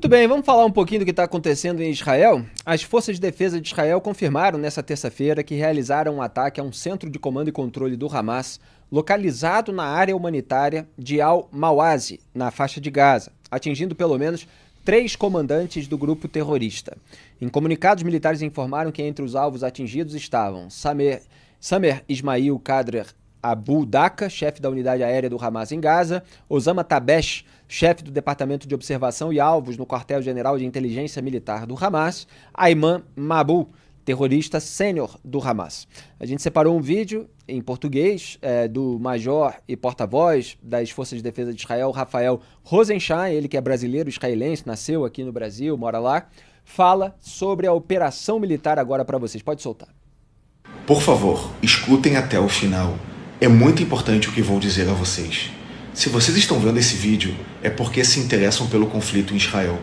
Muito bem, vamos falar um pouquinho do que está acontecendo em Israel? As forças de defesa de Israel confirmaram nesta terça-feira que realizaram um ataque a um centro de comando e controle do Hamas, localizado na área humanitária de Al-Mawazi, na faixa de Gaza, atingindo pelo menos 3 comandantes do grupo terrorista. Em comunicados, militares informaram que entre os alvos atingidos estavam Samer Ismail Kadrer Abu Daka, chefe da unidade aérea do Hamas em Gaza, Osama Tabesh, chefe do Departamento de Observação e Alvos no Quartel-General de Inteligência Militar do Hamas, Ayman Mabul, terrorista sênior do Hamas. A gente separou um vídeo em português do major e porta-voz das Forças de Defesa de Israel, Rafael Rosenstein, ele que é brasileiro israelense, nasceu aqui no Brasil, mora lá, fala sobre a operação militar agora para vocês. Pode soltar. Por favor, escutem até o final. É muito importante o que vou dizer a vocês. Se vocês estão vendo esse vídeo, é porque se interessam pelo conflito em Israel.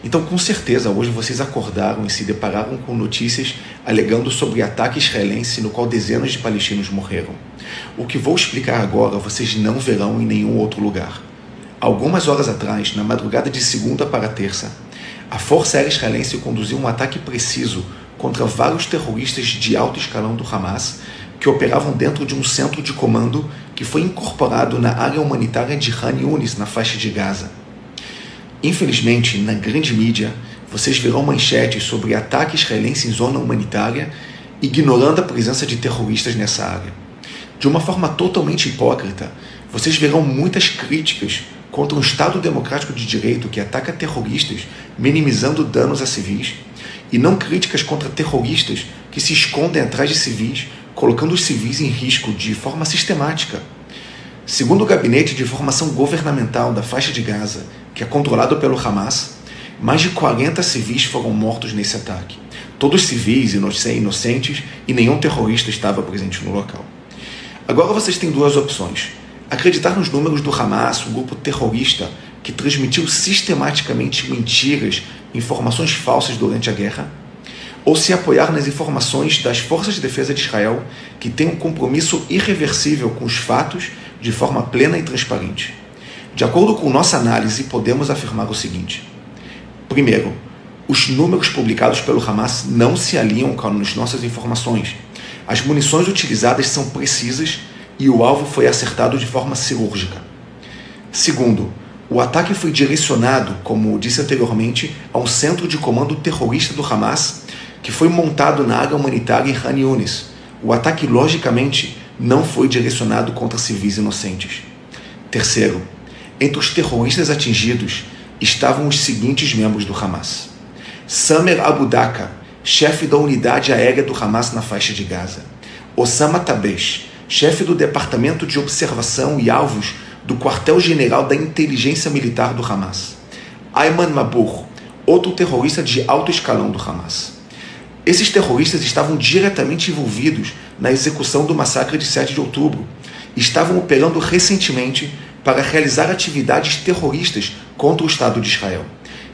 Então, com certeza, hoje vocês acordaram e se depararam com notícias alegando sobre ataque israelense no qual dezenas de palestinos morreram. O que vou explicar agora, vocês não verão em nenhum outro lugar. Algumas horas atrás, na madrugada de segunda para terça, a Força Aérea Israelense conduziu um ataque preciso contra vários terroristas de alto escalão do Hamas que operavam dentro de um centro de comando que foi incorporado na área humanitária de Khan Yunis, na faixa de Gaza. Infelizmente, na grande mídia, vocês verão manchetes sobre ataque israelense em zona humanitária, ignorando a presença de terroristas nessa área. De uma forma totalmente hipócrita, vocês verão muitas críticas contra um Estado democrático de direito que ataca terroristas, minimizando danos a civis, e não críticas contra terroristas que se escondem atrás de civis, colocando os civis em risco de forma sistemática. Segundo o Gabinete de Informação Governamental da faixa de Gaza, que é controlado pelo Hamas, mais de 40 civis foram mortos nesse ataque. Todos civis, inocentes, e nenhum terrorista estava presente no local. Agora vocês têm duas opções. Acreditar nos números do Hamas, um grupo terrorista que transmitiu sistematicamente mentiras, informações falsas durante a guerra, ou se apoiar nas informações das Forças de Defesa de Israel, que têm um compromisso irreversível com os fatos de forma plena e transparente. De acordo com nossa análise, podemos afirmar o seguinte. Primeiro, os números publicados pelo Hamas não se alinham com as nossas informações. As munições utilizadas são precisas e o alvo foi acertado de forma cirúrgica. Segundo, o ataque foi direcionado, como disse anteriormente, a um centro de comando terrorista do Hamas, que foi montado na área humanitária em Khan Yunis. O ataque, logicamente, não foi direcionado contra civis inocentes. Terceiro, entre os terroristas atingidos estavam os seguintes membros do Hamas: Samer Abu Daka, chefe da unidade aérea do Hamas na faixa de Gaza; Osama Tabesh, chefe do Departamento de Observação e Alvos do Quartel-General da Inteligência Militar do Hamas; Ayman Mabul, outro terrorista de alto escalão do Hamas. Esses terroristas estavam diretamente envolvidos na execução do massacre de 7 de outubro e estavam operando recentemente para realizar atividades terroristas contra o Estado de Israel.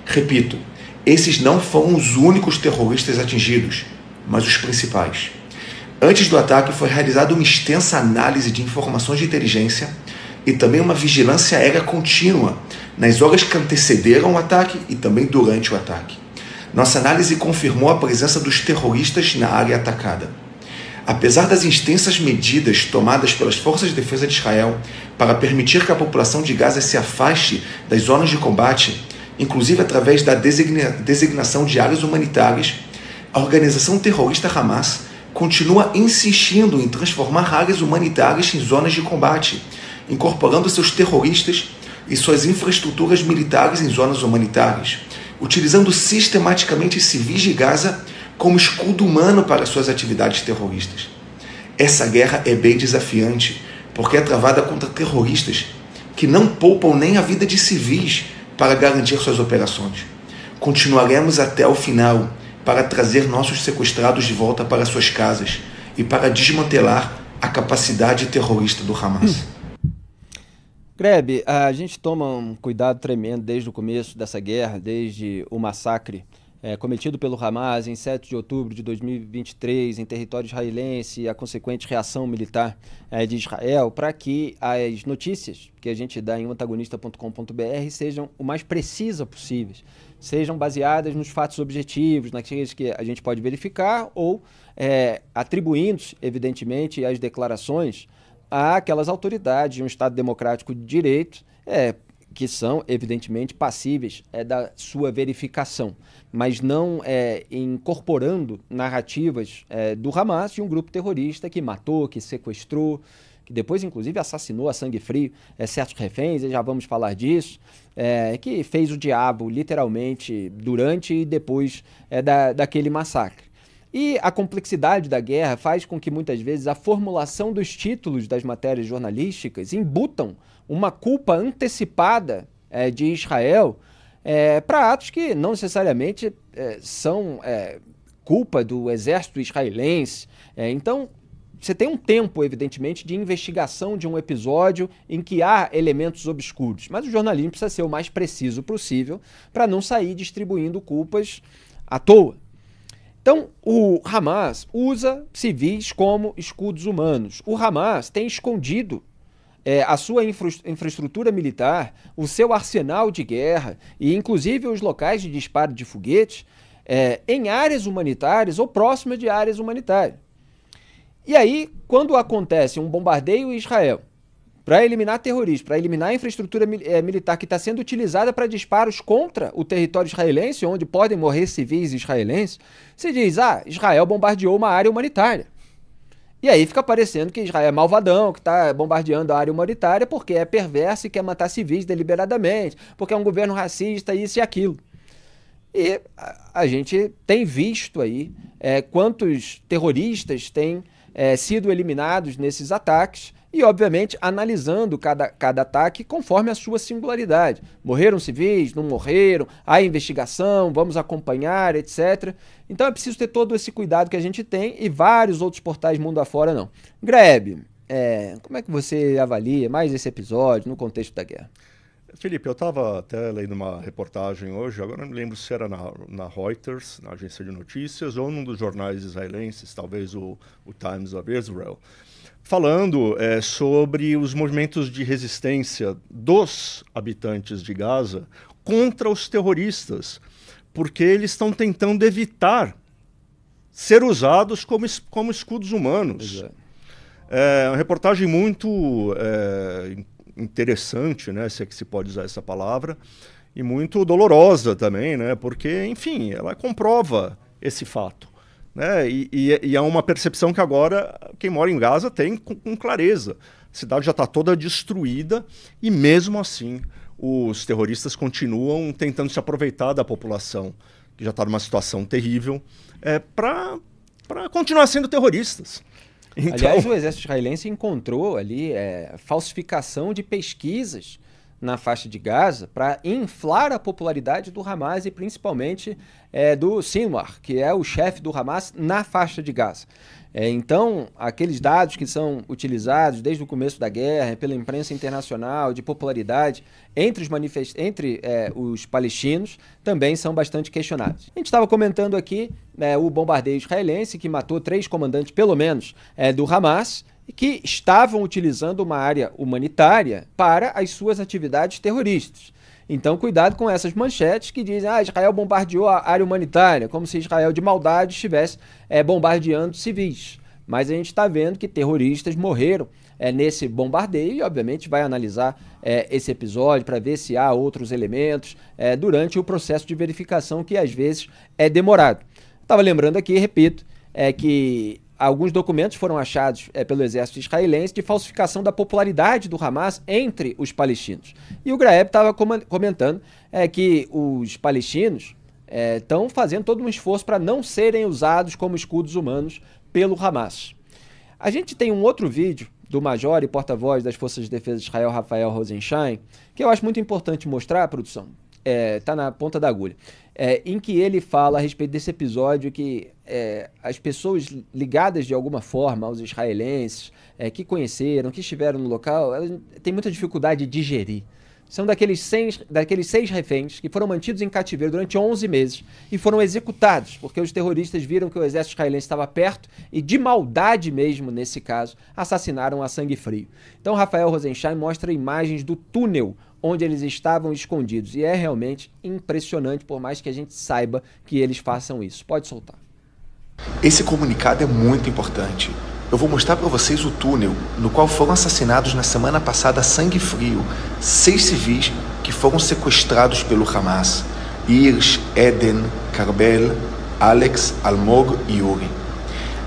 Repito, esses não foram os únicos terroristas atingidos, mas os principais. Antes do ataque foi realizada uma extensa análise de informações de inteligência e também uma vigilância aérea contínua nas horas que antecederam o ataque e também durante o ataque. Nossa análise confirmou a presença dos terroristas na área atacada. Apesar das extensas medidas tomadas pelas Forças de Defesa de Israel para permitir que a população de Gaza se afaste das zonas de combate, inclusive através da designação de áreas humanitárias, a organização terrorista Hamas continua insistindo em transformar áreas humanitárias em zonas de combate, incorporando seus terroristas e suas infraestruturas militares em zonas humanitárias, utilizando sistematicamente civis de Gaza como escudo humano para suas atividades terroristas. Essa guerra é bem desafiante, porque é travada contra terroristas que não poupam nem a vida de civis para garantir suas operações. Continuaremos até o final para trazer nossos sequestrados de volta para suas casas e para desmantelar a capacidade terrorista do Hamas. Greb, a gente toma um cuidado tremendo desde o começo dessa guerra, desde o massacre cometido pelo Hamas em 7 de outubro de 2023 em território israelense e a consequente reação militar de Israel, para que as notícias que a gente dá em antagonista.com.br sejam o mais precisas possíveis, sejam baseadas nos fatos objetivos, naqueles que a gente pode verificar ou atribuindo, evidentemente, as declarações àquelas autoridades de um Estado democrático de direito, que são, evidentemente, passíveis da sua verificação, mas não incorporando narrativas do Hamas, de um grupo terrorista que matou, que sequestrou, que depois, inclusive, assassinou a sangue frio certos reféns, e já vamos falar disso, que fez o diabo, literalmente, durante e depois daquele massacre. E a complexidade da guerra faz com que, muitas vezes, a formulação dos títulos das matérias jornalísticas embutam uma culpa antecipada de Israel para atos que não necessariamente são culpa do exército israelense. Então, você tem um tempo, evidentemente, de investigação de um episódio em que há elementos obscuros, mas o jornalismo precisa ser o mais preciso possível para não sair distribuindo culpas à toa. Então, o Hamas usa civis como escudos humanos. O Hamas tem escondido a sua infraestrutura militar, o seu arsenal de guerra e, inclusive, os locais de disparo de foguetes em áreas humanitárias ou próximas de áreas humanitárias. E aí, quando acontece um bombardeio em Israel para eliminar terroristas, para eliminar a infraestrutura militar que está sendo utilizada para disparos contra o território israelense, onde podem morrer civis israelenses, se diz, Israel bombardeou uma área humanitária. E aí fica parecendo que Israel é malvadão, que está bombardeando a área humanitária porque é perverso e quer matar civis deliberadamente, porque é um governo racista, isso e aquilo. E a gente tem visto aí quantos terroristas têm sido eliminados nesses ataques e, obviamente, analisando cada ataque conforme a sua singularidade. Morreram civis, não morreram, há investigação, vamos acompanhar, etc. Então é preciso ter todo esse cuidado que a gente tem e vários outros portais mundo afora não. Grebe, como é que você avalia mais esse episódio no contexto da guerra? Felipe, eu estava até lendo uma reportagem hoje, agora não me lembro se era na Reuters, na agência de notícias, ou num dos jornais israelenses, talvez o Times of Israel, falando sobre os movimentos de resistência dos habitantes de Gaza contra os terroristas, porque eles estão tentando evitar ser usados como escudos humanos. É uma reportagem muito interessante, né, se é que se pode usar essa palavra, e muito dolorosa também, né, porque, enfim, ela comprova esse fato. Né, e é uma percepção que agora quem mora em Gaza tem com clareza. A cidade já está toda destruída e, mesmo assim, os terroristas continuam tentando se aproveitar da população, que já está numa situação terrível, para continuar sendo terroristas. Então... Aliás, o exército israelense encontrou ali falsificação de pesquisas na faixa de Gaza para inflar a popularidade do Hamas e principalmente do Sinwar, que é o chefe do Hamas na faixa de Gaza. Então, aqueles dados que são utilizados desde o começo da guerra pela imprensa internacional de popularidade entre os palestinos também são bastante questionados. A gente estava comentando aqui o bombardeio israelense que matou 3 comandantes, pelo menos, do Hamas, e que estavam utilizando uma área humanitária para as suas atividades terroristas. Então, cuidado com essas manchetes que dizem Israel bombardeou a área humanitária, como se Israel de maldade estivesse bombardeando civis. Mas a gente está vendo que terroristas morreram nesse bombardeio e, obviamente, vai analisar esse episódio para ver se há outros elementos durante o processo de verificação que, às vezes, é demorado. Estava lembrando aqui, repito, que alguns documentos foram achados pelo exército israelense de falsificação da popularidade do Hamas entre os palestinos. E o Graeb estava comentando que os palestinos estão fazendo todo um esforço para não serem usados como escudos humanos pelo Hamas. A gente tem um outro vídeo do major e porta-voz das Forças de Defesa de Israel, Rafael Rosenstein, que eu acho muito importante mostrar, produção. Está na ponta da agulha, em que ele fala a respeito desse episódio que as pessoas ligadas de alguma forma aos israelenses, que conheceram, que estiveram no local, elas têm muita dificuldade de digerir. são daqueles seis reféns que foram mantidos em cativeiro durante 11 meses e foram executados, porque os terroristas viram que o exército israelense estava perto e, de maldade mesmo nesse caso, assassinaram a sangue frio. Então Rafael Rosensheim mostra imagens do túnel onde eles estavam escondidos e é realmente impressionante, por mais que a gente saiba que eles façam isso. Pode soltar. Esse comunicado é muito importante. Eu vou mostrar para vocês o túnel no qual foram assassinados na semana passada a sangue frio 6 civis que foram sequestrados pelo Hamas: Irsh, Eden, Karbel, Alex, Almog e Yuri.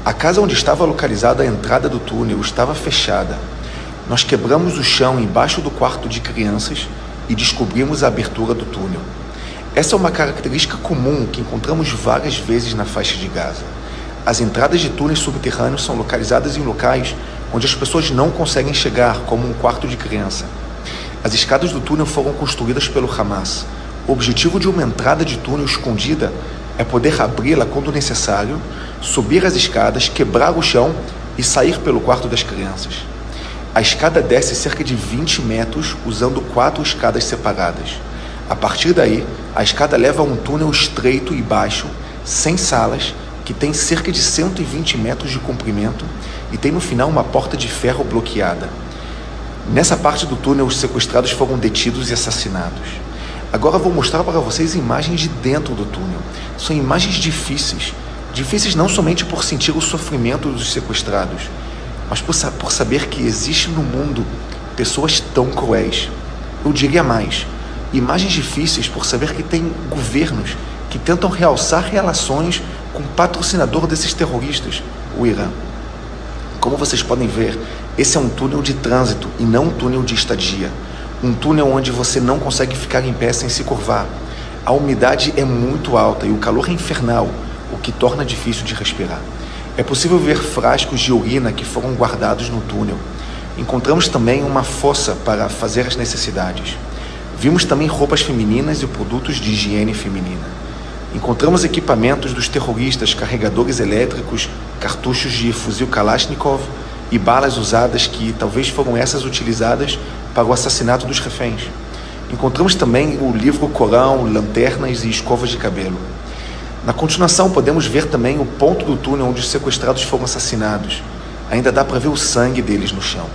A casa onde estava localizada a entrada do túnel estava fechada. Nós quebramos o chão embaixo do quarto de crianças e descobrimos a abertura do túnel. Essa é uma característica comum que encontramos várias vezes na faixa de Gaza. As entradas de túneis subterrâneos são localizadas em locais onde as pessoas não conseguem chegar, como um quarto de criança. As escadas do túnel foram construídas pelo Hamas. O objetivo de uma entrada de túnel escondida é poder abri-la quando necessário, subir as escadas, quebrar o chão e sair pelo quarto das crianças. A escada desce cerca de 20 metros usando 4 escadas separadas. A partir daí, a escada leva a um túnel estreito e baixo, sem salas, que tem cerca de 120 metros de comprimento e tem no final uma porta de ferro bloqueada. Nessa parte do túnel, os sequestrados foram detidos e assassinados. Agora vou mostrar para vocês imagens de dentro do túnel. São imagens difíceis. Difíceis não somente por sentir o sofrimento dos sequestrados, mas por saber que existe no mundo pessoas tão cruéis. Eu diria mais, imagens difíceis por saber que tem governos que tentam realçar relações com o patrocinador desses terroristas, o Irã. Como vocês podem ver, esse é um túnel de trânsito e não um túnel de estadia. Um túnel onde você não consegue ficar em pé sem se curvar. A umidade é muito alta e o calor é infernal, o que torna difícil de respirar. É possível ver frascos de urina que foram guardados no túnel. Encontramos também uma fossa para fazer as necessidades. Vimos também roupas femininas e produtos de higiene feminina. Encontramos equipamentos dos terroristas, carregadores elétricos, cartuchos de fuzil Kalashnikov e balas usadas que talvez foram essas utilizadas para o assassinato dos reféns. Encontramos também o livro Corão, lanternas e escovas de cabelo. Na continuação, podemos ver também o ponto do túnel onde os sequestrados foram assassinados. Ainda dá para ver o sangue deles no chão.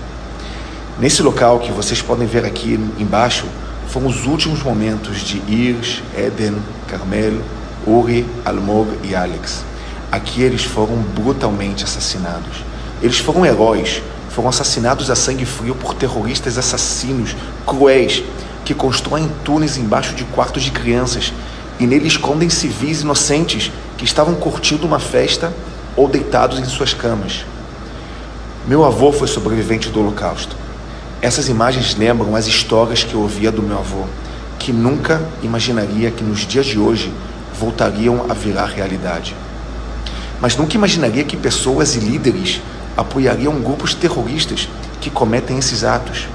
Nesse local que vocês podem ver aqui embaixo, foram os últimos momentos de Irsh, Eden, Carmel, Uri, Almog e Alex. Aqui eles foram brutalmente assassinados. Eles foram heróis, foram assassinados a sangue frio por terroristas assassinos, cruéis, que constroem túneis embaixo de quartos de crianças e nele escondem civis inocentes que estavam curtindo uma festa ou deitados em suas camas. Meu avô foi sobrevivente do Holocausto. Essas imagens lembram as histórias que eu ouvia do meu avô, que nunca imaginaria que nos dias de hoje voltariam a virar realidade. Mas nunca imaginaria que pessoas e líderes apoiariam grupos terroristas que cometem esses atos.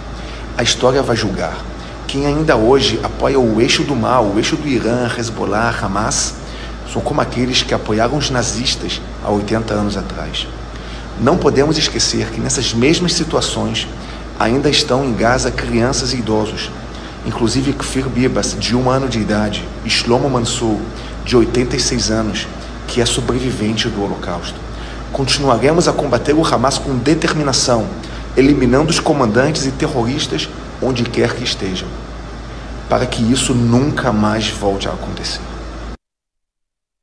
A história vai julgar. Quem ainda hoje apoia o eixo do mal, o eixo do Irã, Hezbollah, Hamas, são como aqueles que apoiaram os nazistas há 80 anos atrás. Não podemos esquecer que nessas mesmas situações ainda estão em Gaza crianças e idosos, inclusive Kfir Bibas, de 1 ano de idade, e Shlomo Mansur, de 86 anos, que é sobrevivente do Holocausto. Continuaremos a combater o Hamas com determinação, eliminando os comandantes e terroristas onde quer que estejam, para que isso nunca mais volte a acontecer.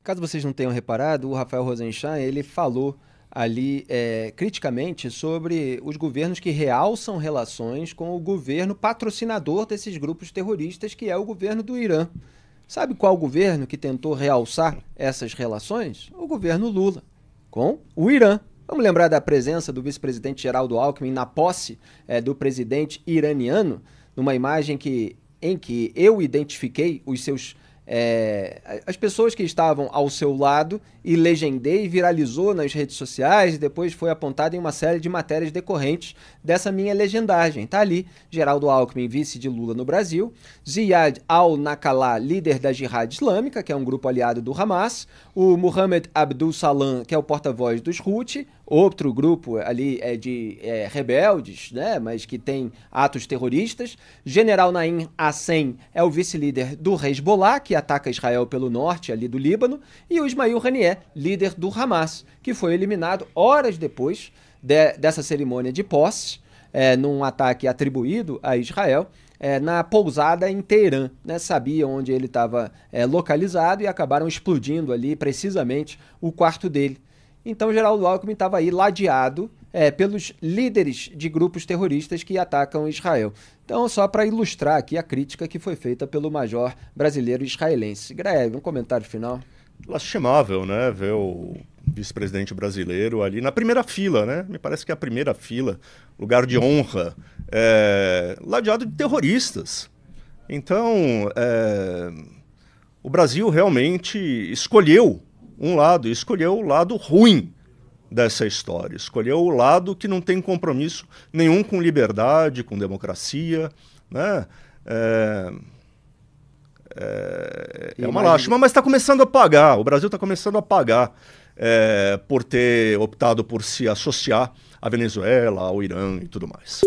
Caso vocês não tenham reparado, o Rafael Rosensheim, ele falou ali criticamente sobre os governos que realçam relações com o governo patrocinador desses grupos terroristas, que é o governo do Irã. Sabe qual governo que tentou realçar essas relações? O governo Lula, com o Irã. Vamos lembrar da presença do vice-presidente Geraldo Alckmin na posse do presidente iraniano, numa imagem em que eu identifiquei os seus as pessoas que estavam ao seu lado e legendei, viralizou nas redes sociais e depois foi apontado em uma série de matérias decorrentes dessa minha legendagem. Tá ali, Geraldo Alckmin, vice de Lula no Brasil, Ziad al-Naqallah, líder da Jihad Islâmica, que é um grupo aliado do Hamas, o Mohammed Abdul Salam, que é o porta-voz dos Houthi, outro grupo ali de rebeldes, né, mas que tem atos terroristas. General Naim Hassen é o vice-líder do Hezbollah, que ataca Israel pelo norte ali do Líbano, e o Ismail Haniyeh, líder do Hamas, que foi eliminado horas depois dessa cerimônia de posse, num ataque atribuído a Israel, na pousada em Teherã, né? Sabia onde ele estava localizado e acabaram explodindo ali precisamente o quarto dele. Então, o Geraldo Alckmin estava aí ladeado pelos líderes de grupos terroristas que atacam Israel. Então, só para ilustrar aqui a crítica que foi feita pelo major brasileiro israelense. Greg, um comentário final. Lastimável, né? Ver o vice-presidente brasileiro ali na primeira fila, né? Me parece que é a primeira fila, lugar de honra, ladeado de terroristas. Então, o Brasil realmente escolheu um lado, escolheu o lado ruim dessa história, escolheu o lado que não tem compromisso nenhum com liberdade, com democracia, né? É uma lástima, mas está começando a pagar, o Brasil está começando a pagar por ter optado por se associar à Venezuela, ao Irã e tudo mais.